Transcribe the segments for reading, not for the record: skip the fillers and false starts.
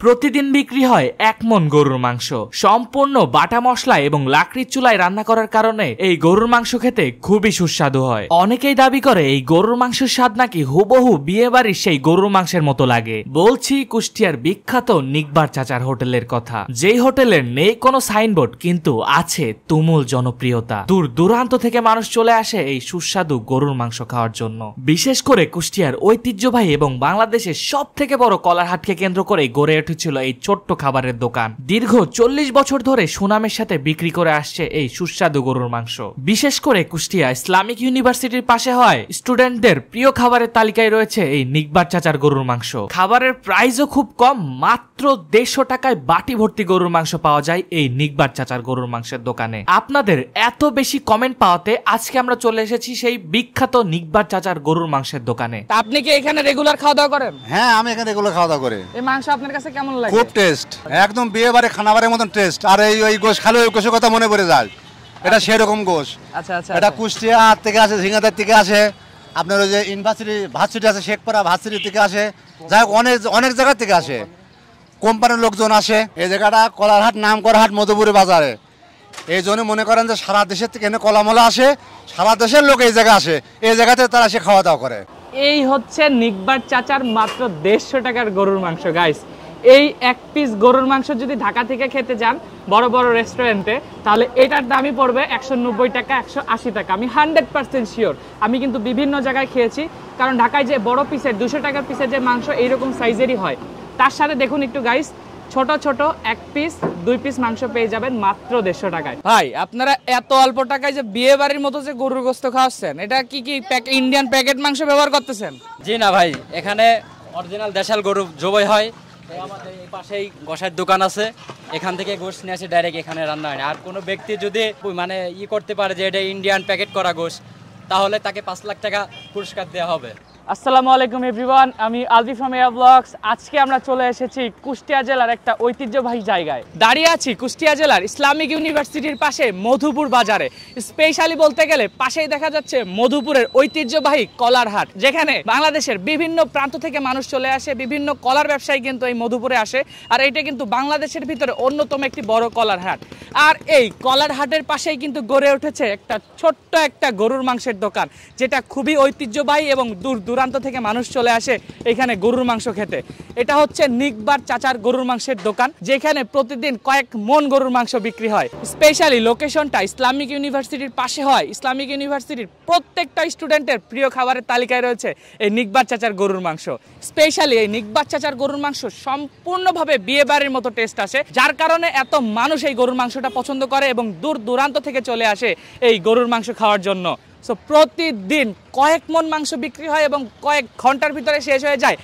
প্রতিদিন বিক্রি হয় 1 মণ গরুর মাংস। সম্পূর্ণ বাটা মশলা এবং লাকড়ির চুলায় রান্না করার কারণে এই গরুর মাংস খেতে খুবই সুস্বাদু হয়। অনেকেই দাবি করে এই গরুর মাংসের স্বাদ নাকি হুবহু বিয়ে বাড়ির সেই গরুর মাংসের মতো লাগে। বলছি কুষ্টিয়ার বিখ্যাত নিকবার চাচার হোটেলের কথা, যেই হোটেলের নেই কোনো সাইনবোর্ড কিন্তু আছে তুমুল জনপ্রিয়তা। দূর দূরান্ত থেকে মানুষ চলে আসে এই সুস্বাদু গরুর মাংস খাওয়ার জন্য। বিশেষ করে কুষ্টিয়ার ঐতিহ্যবাহী এবং বাংলাদেশের সব থেকে বড় কলারহাটকে কেন্দ্র করে গড়ে ছিল এই ছোট্ট খাবারের দোকান। দীর্ঘ 40 বছর ধরে সুনামের সাথে বিক্রি করে আসছে এই সুস্বাদু গরুর মাংস। বিশেষ করে কুষ্টিয়া ইসলামিক ইউনিভার্সিটির পাশে হয় স্টুডেন্টদের প্রিয় খাবারের তালিকায় রয়েছে এই নিকবার চাচার গরুর মাংস। খাবারের প্রাইসও খুব কম, মাত্র 150 টাকায় বাটি ভর্তি গরুর মাংস পাওয়া যায় এই নিকবার চাচার গরুর মাংসের দোকানে। আপনাদের এত বেশি কমেন্ট পাওয়াতে আজকে আমরা চলে এসেছি সেই বিখ্যাত নিকবার চাচার গরুর মাংসের দোকানে। আপনি কি এখানে রেগুলার খাওয়া দাওয়া করেন? হ্যাঁ, আমি এখানে রেগুলার খাওয়া দাওয়া করি। এই মাংস আপনার কাছে কেমন লাগে? খুব টেস্ট, একদম বিয়ে বাড়ি খানাবারের মতন টেস্ট। আর এই গোশ খালে ওই গোশের কথা মনে পড়ে যায়, এটা সেরকম গোশ। আচ্ছা আচ্ছা, এটা কুষ্টিয়া থেকে আসে, ঝিঙ্গাদার থেকে আসে, আপনার ওই যে ভার্সিটি আছে শেখপাড়া ভার্সিটি থেকে আসে, যাই হোক অনেক জায়গা থেকে আসে, কোম্পানির লোকজন আসে। এই জায়গাটা কলারহাট, নাম করা হাট, মধুপুরি বাজারে। এই জন্য মনে করেন যে সারা দেশের থেকে এনে কলামলা আসে, সারা দেশের লোক এই জায়গায় আসে, এই জায়গাতে তারা এসে খাওয়া দাওয়া করে। এই হচ্ছে নিকবার চাচার মাত্র 150 টাকার গরুর মাংস। গাইস, এই এক পিস গরুর মাংস যদি ঢাকা থেকে খেতে যান বড় বড় রেস্টুরেন্টে, তাহলে এটার দামই পড়বে 190 টাকা, 180 টাকা। আমি 100% শিওর। আমি কিন্তু বিভিন্ন জায়গায় খেয়েছি, কারণ ঢাকায় যে বড় পিসের 200 টাকার পিসের যে মাংস এইরকম সাইজেরই হয়, তার সাথে দেখুন একটু গাইস, ছোট ছোট 1 পিস 2 পিস মাংস পেয়ে যাবেন মাত্র 150 টাকায়। ভাই, আপনারা এত অল্প টাকায় যে বিয়ে বাড়ির মতো যে গরুর গোশত খাওয়াচ্ছেন, এটা কি ইন্ডিয়ান প্যাকেট মাংস ব্যবহার করতেছেন? জি না ভাই, এখানে অরিজিনাল দেশাল গরু জবাই হয়। আমাদের এই পাশেই গোশার দোকান আছে, এখান থেকে গোশ নিয়ে আসে ডাইরেক্ট এখানে রান্না হয় না। আর কোনো ব্যক্তি যদি মানে করতে পারে যে এটা ইন্ডিয়ান প্যাকেট করা গোশ, তাহলে তাকে 5 লাখ টাকা পুরস্কার দেওয়া হবে। আসসালামু আলাইকুম এভরিওয়ান, আমি আলবি ফ্রম এয়া ব্লগস। আজকে আমরা চলে এসেছি কুষ্টিয়া জেলার একটা ঐতিহ্যবাহী জায়গায়। দাঁড়িয়ে আছি কুষ্টিয়া জেলার ইসলামিক ইউনিভার্সিটির পাশে মধুপুর বাজারে। স্পেশালি বলতে গেলে পাশেই দেখা যাচ্ছে মধুপুরের ঐতিহ্যবাহী কলার হাট, যেখানে বাংলাদেশের বিভিন্ন প্রান্ত থেকে মানুষ চলে আসে, বিভিন্ন কলার ব্যবসায়ী কিন্তু এই মধুপুরে আসে। আর এইটা কিন্তু বাংলাদেশের ভিতরে অন্যতম একটি বড় কলার হাট। আর এই কলার হাটের পাশেই কিন্তু গড়ে উঠেছে একটা ছোট্ট একটা গরুর মাংসের দোকান, যেটা খুবই ঐতিহ্যবাহী এবং দূর দূরান্ত থেকে মানুষ চলে আসে এখানে গরুর মাংস খেতে। এটা হচ্ছে নিকবার চাচার গরুর মাংসের দোকান, যেখানে প্রতিদিন কয়েক মণ গরুর মাংস বিক্রি হয়। স্পেশালি লোকেশনটা ইসলামিক ইউনিভার্সিটির পাশে হয়। ইসলামিক ইউনিভার্সিটির প্রত্যেকটা স্টুডেন্টের প্রিয় খাবারের তালিকায় রয়েছে এই নিকবার চাচার গরুর মাংস। স্পেশালি এই নিকবার চাচার গরুর মাংস সম্পূর্ণভাবে বিয়ে বাড়ির মতো টেস্ট আসে, যার কারণে এত মানুষ এই গরুর মাংসটা পছন্দ করে এবং দূর দূরান্ত থেকে চলে আসে এই গরুর মাংস খাওয়ার জন্য। সো প্রতিদিন কয়েক মণ মাংস বিক্রি হয় এবং কয়েক ঘন্টার ভিতরে শেষ হয়ে যায়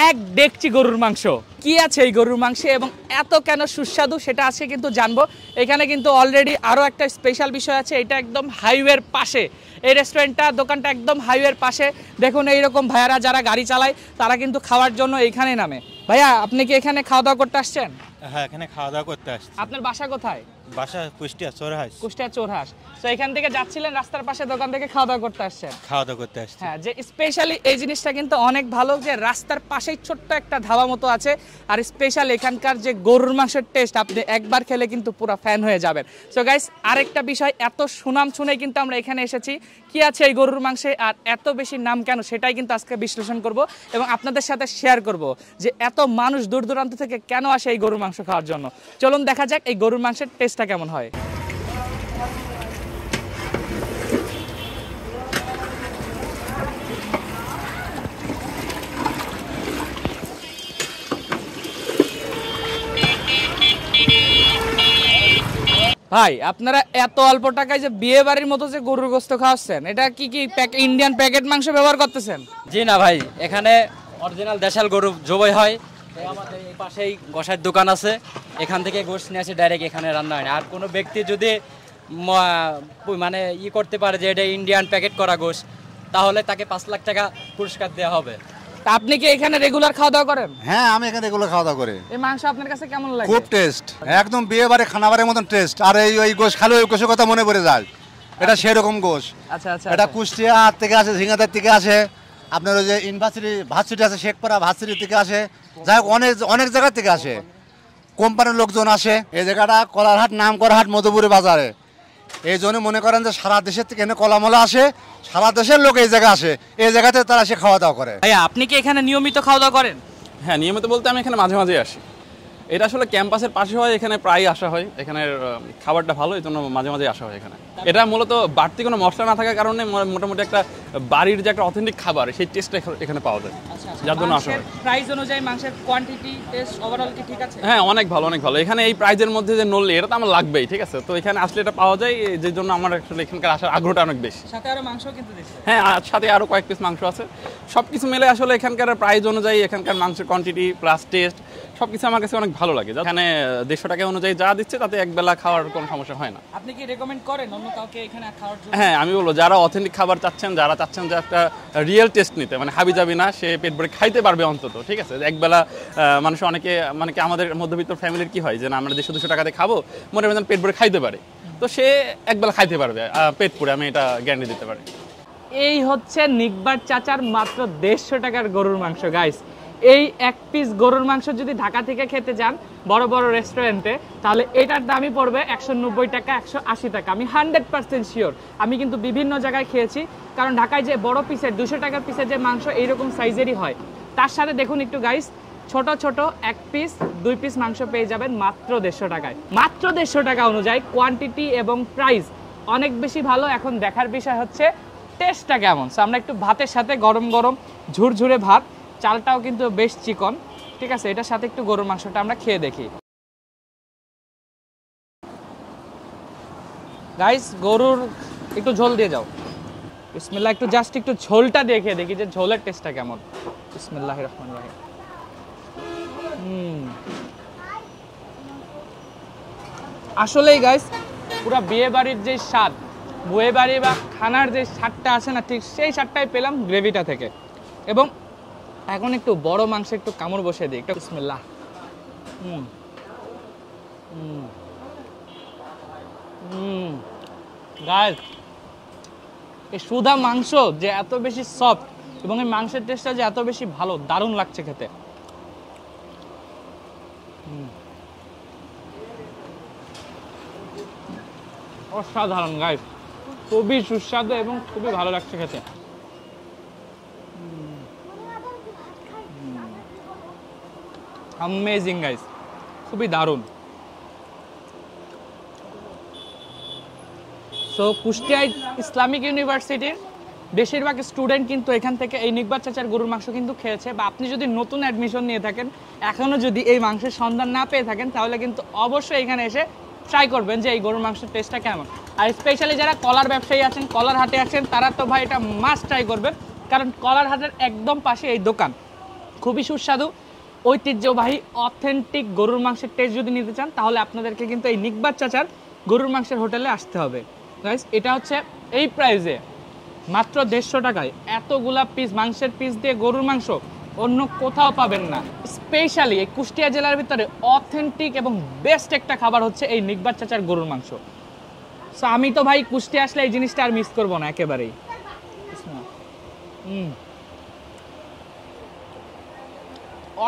1 ডেকচি গরুর মাংস। কি আছে এই গরুর মাংসে এবং এত কেন সুস্বাদু, সেটা আজকে কিন্তু জানবো। এখানে কিন্তু অলরেডি আরও একটা স্পেশাল বিষয় আছে, এটা একদম হাইওয়ের পাশে। এই রেস্টুরেন্টটা, দোকানটা একদম হাইওয়ের পাশে। দেখুন এইরকম ভাইয়ারা যারা গাড়ি চালায় তারা কিন্তু খাওয়ার জন্য এইখানে নামে। ভাইয়া, আপনি কি এখানে খাওয়া দাওয়া করতে আসছেন? হ্যাঁ, এখানে খাওয়া দাওয়া করতে আসছি। আপনার বাসা কোথায়? বাসা কুষ্টিয়া চোরহাঁস। কুষ্টিয়া চোরহাঁস। তো এখান থেকে যাচ্ছিলেন, রাস্তার পাশে দোকান থেকে খাওয়া দাওয়া করতে আসছেন? খাওয়া দাওয়া করতে আসছি। হ্যাঁ, যে স্পেশালি এই জিনিসটা কিন্তু অনেক ভালো যে রাস্তার পাশেই ছোট্ট একটা ধাবা মতো আছে। আর স্পেশাল এখানকার যে গরুর মাংসের টেস্ট, আপনি একবার খেলে কিন্তু পুরো ফ্যান হয়ে যাবেন। সো গাইস, আরেকটা বিষয়, এত সুনাম শুনে কিন্তু আমরা এখানে এসেছি। কি আছে এই গরুর মাংসে আর এত বেশি নাম কেন, সেটাই কিন্তু আজকে বিশ্লেষণ করব এবং আপনাদের সাথে শেয়ার করব যে এত মানুষ দূর দূরান্ত থেকে কেন আসে এই গরুর মাংস খাওয়ার জন্য। চলুন দেখা যাক এই গরুর মাংসের টেস্টটা কেমন হয়। ভাই, আপনারা এত অল্প টাকায় যে বিয়ে বাড়ির মতো যে গরুর গোশত খাওয়াচ্ছেন, এটা কি ইন্ডিয়ান প্যাকেট মাংস ব্যবহার করতেছেন? জি না ভাই, এখানে অরিজিনাল দেশাল গরু জবাই হয়। আমাদের এই পাশেই গোশার দোকান আছে, এখান থেকে গোশ নিয়ে আসে ডাইরেক্ট এখানে রান্না হয় না। আর কোনো ব্যক্তি যদি মানে করতে পারে যে এটা ইন্ডিয়ান প্যাকেট করা গোশ, তাহলে তাকে 5 লাখ টাকা পুরস্কার দেওয়া হবে। আপনি কি এখানে রেগুলার খাওয়া দাওয়া করেন? হ্যাঁ, আমি এখানে রেগুলার খাওয়া দাওয়া করি। এই মাংস আপনার কাছে কেমন লাগে? খুব টেস্ট, একদম বিয়ে বাড়ি খানাবারের মতন টেস্ট। আর এই গোশ খালে ওই গোশের কথা মনে পড়ে যায়, এটা সেরকম গোশ। আচ্ছা আচ্ছা, এটা কুষ্টিয়া থেকে আসে, ঝিঙ্গাদার থেকে আসে, আপনার ওই যে ইউনিভার্সিটি ভার্সিটি আছে, শেখপাড়া ভার্সিটি থেকে আসে, যাই হোক অনেক অনেক জায়গা থেকে আসে, কোম্পানির লোকজন আসে। এই জায়গাটা কলারহাট, নাম করা হাট, মধুপুরি বাজারে। এই জন্য মনে করেন যে সারা দেশের থেকে এখানে কলামলা আসে, সারা দেশের লোক এই জায়গায় আসে, এই জায়গাতে তারা এসে খাওয়া দাওয়া করে। ভাইয়া আপনি কি এখানে নিয়মিত খাওয়া দাওয়া করেন? হ্যাঁ, নিয়মিত বলতে আমি এখানে মাঝে মাঝে আসি। এটা আসলে ক্যাম্পাসের পাশে হয়, এখানে প্রায় আসা হয়। এখানের খাবারটা ভালো, এই জন্য মাঝে মাঝে আসা হয় এখানে। এটা মূলত বাড়তি কোনো মশলা না থাকার কারণে মোটামুটি একটা বাড়ির যে একটা অথেন্টিক খাবার, সেই টেস্টটা এখানে পাওয়া যায়, যার জন্য আসা হয়। প্রাইস অনুযায়ী মাংসের কোয়ান্টিটি, টেস্ট ওভারঅল কি ঠিক আছে? হ্যাঁ, অনেক ভালো, অনেক ভালো। এখানে এই প্রাইজের মধ্যে যে নড়লে এটা তো আমার লাগবেই, ঠিক আছে। তো এখানে আসলে এটা পাওয়া যায়, যে জন্য আমার আসলে এখানকার আসার আগ্রহটা অনেক বেশি। সাথে আরো মাংস কিন্তু দিচ্ছে। হ্যাঁ, আর সাথে আরো কয়েক পিস মাংস আছে। সবকিছু মিলে আসলে এখানকার প্রাইস অনুযায়ী এখানকার মাংসের কোয়ান্টিটি প্লাস টেস্ট সবকিছু আমার কাছে অনেক ভালো লাগে। এখানে 150 টাকা অনুযায়ী যা দিচ্ছে তাতে একবেলা খাওয়ার কোনো সমস্যা হয় না। আপনি কি রেকমেন্ড করেন অন্য কাউকে এখানে খাওয়ার জন্য? হ্যাঁ, আমি বলবো যারা অথেন্টিক খাবার চাচ্ছেন, যারা চাচ্ছেন যে একটা রিয়েল টেস্ট নিতে, মানে হাবি যাবি না, সে পেট ভরে খাইতে পারবে অন্তত, ঠিক আছে। একবেলা মানুষ অনেকে, মানে কি আমাদের মধ্যবিত্ত ফ্যামিলির কি হয় যে না আমরা 150-200 টাকাতে খাবো, মনে হয় পেট ভরে খাইতে পারে, তো সে একবেলা খাইতে পারবে পেট পুরে, আমি এটা গ্যারান্টি দিতে পারি। এই হচ্ছে নিকবার চাচার মাত্র 150 টাকার গরুর মাংস। গাইস, এই এক পিস গরুর মাংস যদি ঢাকা থেকে খেতে যান বড় বড় রেস্টুরেন্টে, তাহলে এটার দামই পড়বে 190 টাকা, 180 টাকা। আমি 100% শিওর। আমি কিন্তু বিভিন্ন জায়গায় খেয়েছি, কারণ ঢাকায় যে বড় পিসের 200 টাকার পিসের যে মাংস এইরকম সাইজেরই হয়, তার সাথে দেখুন একটু গাইস, ছোট ছোট 1 পিস 2 পিস মাংস পেয়ে যাবেন মাত্র 150 টাকায়। মাত্র 150 টাকা অনুযায়ী কোয়ান্টিটি এবং প্রাইস অনেক বেশি ভালো। এখন দেখার বিষয় হচ্ছে টেস্টটা কেমন। সো আমরা একটু ভাতের সাথে গরম গরম ঝুরঝুরে ভাত, চালটাও কিন্তু বেশ চিকন, ঠিক আছে, এটার সাথে একটু গরুর মাংসটা আমরা খেয়ে দেখি। গাইস, গরুর একটু ঝোল দিয়ে যাও। বিসমিল্লাহ, একটু জাস্ট একটু ঝোলটা দিয়ে খেয়ে দেখি যে ঝোলের টেস্টটা কেমন। বিসমিল্লাহির রহমানির রহিম। আসলেই গাইস, পুরো বিয়ে বাড়ির যে স্বাদ, বিয়ে বাড়ি বা খানার যে স্বাদটা আছে না, ঠিক সেই স্বাদটাই পেলাম গ্রেভিটা থেকে। এবং এখন একটু বড় মাংস একটু কামড় বসিয়ে দিই, একটু বিসমিল্লাহ। গাইস, এই সুধা মাংস যে এত বেশি সফট এবং এই মাংসের টেস্টটা যে এত বেশি ভালো, দারুণ লাগছে খেতে। অসাধারণ গাইস, খুবই সুস্বাদু এবং খুবই ভালো লাগছে খেতে। অ্যামেজিং গাইস, খুবই দারুণ। সো কুষ্টিয়া ইসলামিক ইউনিভার্সিটির বেশিরভাগ স্টুডেন্ট কিন্তু এখান থেকে এই নিকবার চাচার গরুর মাংস কিন্তু খেয়েছে। বা আপনি যদি নতুন অ্যাডমিশন নিয়ে থাকেন, এখনও যদি এই মাংসের সন্ধান না পেয়ে থাকেন, তাহলে কিন্তু অবশ্যই এখানে এসে ট্রাই করবেন যে এই গরুর মাংসের টেস্টটা কেমন। আর স্পেশালি যারা কলার ব্যবসায়ী আছেন, কলার হাটে আছেন, তারা তো ভাই এটা মাস্ট ট্রাই করবেন, কারণ কলার হাটের একদম পাশে এই দোকান। খুবই সুস্বাদু, ঐতিহ্যবাহী অথেন্টিক গরুর মাংসের টেস্ট যদি নিতে চান, তাহলে আপনাদেরকে কিন্তু এই নিকবার চাচার গরুর মাংসের হোটেলে আসতে হবে। গাইস, এটা হচ্ছে এই প্রাইসে মাত্র 150 টাকায় এতগুলা পিস মাংসের পিস দিয়ে গরুর মাংস অন্য কোথাও পাবেন না। স্পেশালি এই কুষ্টিয়া জেলার ভিতরে অথেন্টিক এবং বেস্ট একটা খাবার হচ্ছে এই নিকবার চাচার গরুর মাংস। সো আমি তো ভাই কুষ্টিয়া আসলে এই জিনিসটা আর মিস করবো না একেবারেই।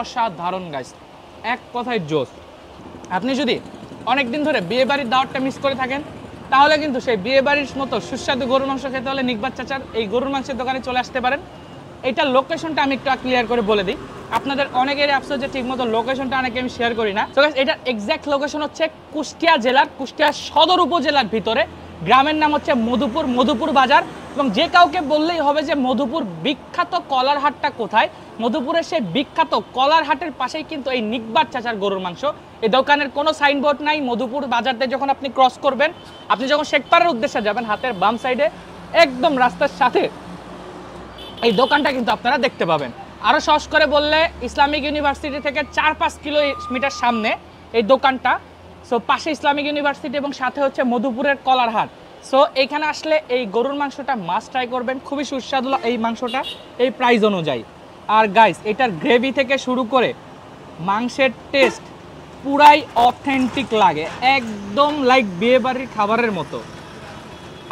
অসাধারণ গাইস, এক কথায় জোস। আপনি যদি অনেকদিন ধরে বিয়ে বাড়ির দাওয়াতটা মিস করে থাকেন, তাহলে কিন্তু সেই বিয়ে বাড়ির মতো সুস্বাদু গরুর মাংস খেতে হলে নিকবার চাচার এই গরুর মাংসের দোকানে চলে আসতে পারেন। এইটার লোকেশনটা আমি একটু ক্লিয়ার করে বলে দিই। আপনাদের অনেকেরই আফসোস যে ঠিকমতো লোকেশনটা অনেকে আমি শেয়ার করি না। তো গাইস, এটার এক্স্যাক্ট লোকেশন হচ্ছে কুষ্টিয়া জেলার কুষ্টিয়া সদর উপজেলার ভিতরে, গ্রামের নাম হচ্ছে মধুপুর, মধুপুর বাজার। এবং যে কাউকে বললেই হবে যে মধুপুর বিখ্যাত কলার হাটটা কোথায়, মধুপুরের সেই বিখ্যাত কলার হাটের পাশেই কিন্তু এই নিকবার চাচার গরুর মাংস। এই দোকানের কোনো সাইনবোর্ড নাই। মধুপুর বাজারতে যখন আপনি ক্রস করবেন, আপনি যখন শেখপাড়ার উদ্দেশ্যে যাবেন, হাতের বাম সাইডে একদম রাস্তার সাথে এই দোকানটা কিন্তু আপনারা দেখতে পাবেন। আরও সহজ করে বললে, ইসলামিক ইউনিভার্সিটি থেকে 4-5 কিলোমিটার সামনে এই দোকানটা। সো পাশে ইসলামিক ইউনিভার্সিটি এবং সাথে হচ্ছে মধুপুরের কলার হাট। সো এইখানে আসলে এই গরুর মাংসটা মাস্ট ট্রাই করবেন, খুবই সুস্বাদু এই মাংসটা এই প্রাইস অনুযায়ী। আর গাইস, এটার গ্রেভি থেকে শুরু করে মাংসের টেস্ট পুরাই অথেন্টিক লাগে, একদম লাইক বিয়েবাড়ির খাবারের মতো।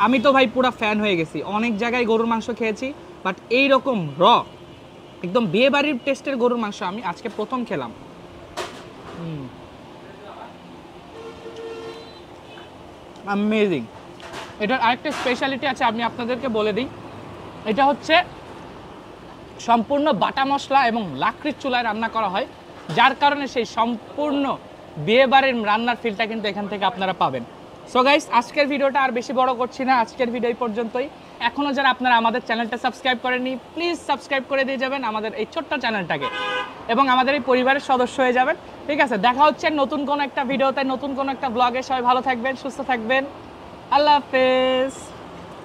আমি তো ভাই পুরা ফ্যান হয়ে গেছি। অনেক জায়গায় গরুর মাংস খেয়েছি, বাট এইরকম একদম বিয়ে বাড়ির টেস্টের গরুর মাংস আমি আজকে প্রথম খেলাম। অ্যামেজিং। এটার আরেকটা স্পেশালিটি আছে, আমি আপনাদেরকে বলে দিই। এটা হচ্ছে সম্পূর্ণ বাটা মশলা এবং লাকড়ির চুলায় রান্না করা হয়, যার কারণে সেই সম্পূর্ণ বিয়ে বাড়ির রান্নার ফিলটা কিন্তু এখান থেকে আপনারা পাবেন। সো গাইস, আজকের ভিডিওটা আর বেশি বড় করছি না, আজকের ভিডিও পর্যন্তই। এখনও যারা আপনারা আমাদের চ্যানেলটা সাবস্ক্রাইব করেননি, প্লিজ সাবস্ক্রাইব করে দিয়ে যাবেন আমাদের এই ছোট্ট চ্যানেলটাকে, এবং আমাদের এই পরিবারের সদস্য হয়ে যাবেন। ঠিক আছে, দেখা হচ্ছে নতুন কোনো একটা ভিডিওতে, নতুন কোনো একটা ব্লগে। সবাই ভালো থাকবেন, সুস্থ থাকবেন। আল্লাহ হাফেজ।